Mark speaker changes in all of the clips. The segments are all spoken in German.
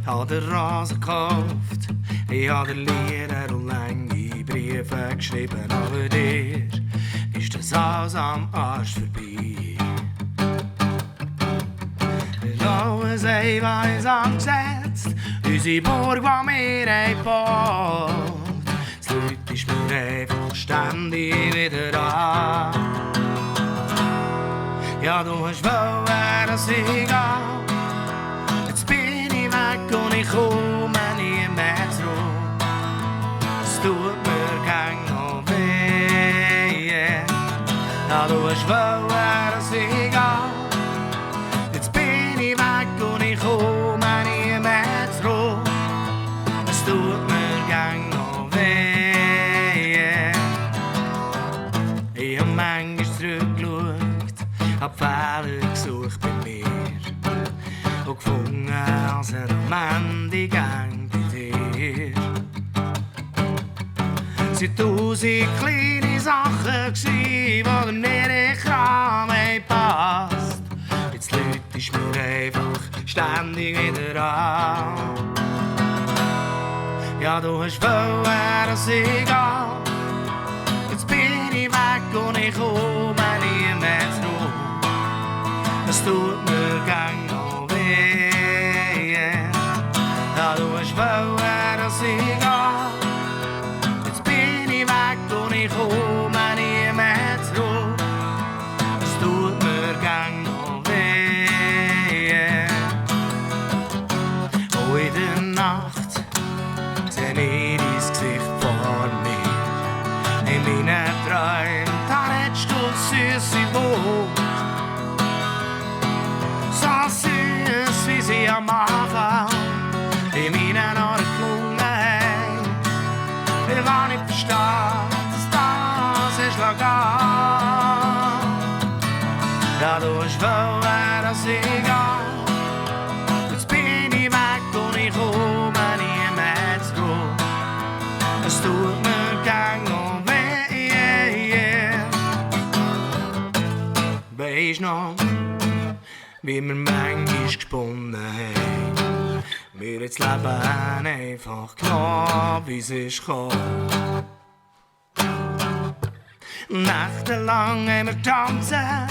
Speaker 1: habe den Rasen gekauft, ich habe Lieder und lange Briefe geschrieben, aber dir ist das alles am Arsch vorbei. Alles haben uns angesetzt, unsere Burg, die wir gebaut. Das Leute ist mir einfach ständig wieder an. Ja, du hast wollen, dass ich gehe. Jetzt bin ich weg und ich komme nie mehr zurück. Es tut mir gang noch weh. Ja, du hast wollen, dass ich gehe. Jetzt bin ich weg und ich komme nie mehr zurück. Es tut mir gang noch weh. Ich hab manchmal zurückgeschaut, hab Fehler gesucht bei mir und gefunden, als am Ende gang bei dir. Es waren 1000 kleine Sachen, die dir nicht in den Kram passt. Jetzt läutest mir einfach ständig wieder an. Ja, du hast wollen, dass ich gehe. Jetzt bin ich weg und ich komme nie mehr zurück. Es tut mir gang noch weh. Ja, du hast wollen, dass ich gehe. Jetzt bin ich weg und ich komme nie mehr zurück. Es tut mir gang noch weh. Oh, in der Nacht seh ich dein Gesicht vor mir. In meinen Träumen, da hättest du süße Wut. So süß, wie sie am Anfang in meinen Ohren gelungen hat. Ich kann nicht verstehen, dass das ist legal. Ja, du hast wollen, dass ich gehe. Jetzt bin ich weg und ich komme nie mehr zurück. Es tut mir gang noch weh. Weisst noch, wie wir manchmal gesponnen haben. Wir das Leben einfach genommen, wie es ist gekommen. Nächtelang haben wir getanzt, haben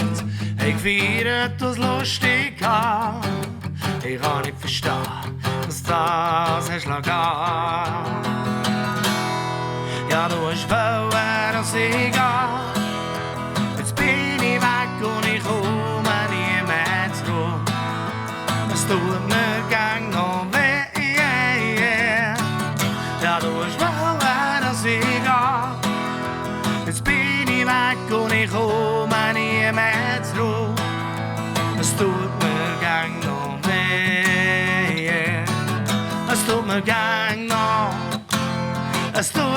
Speaker 1: gefeiert und es lustig gehabt. Ich kann nicht verstehen, dass das hast gehen. Ja, du hast wollen, dass ich gehe. Jetzt bin ich weg und ich komme nie mehr zurück. Es tut mir gang noch weh. Ja, du hast wollen, dass ich gehe. Jetzt bin ich weg und ich komme nie mehr zurück. Es tut mir gang noch weh. Es tut mir gang noch. Es tut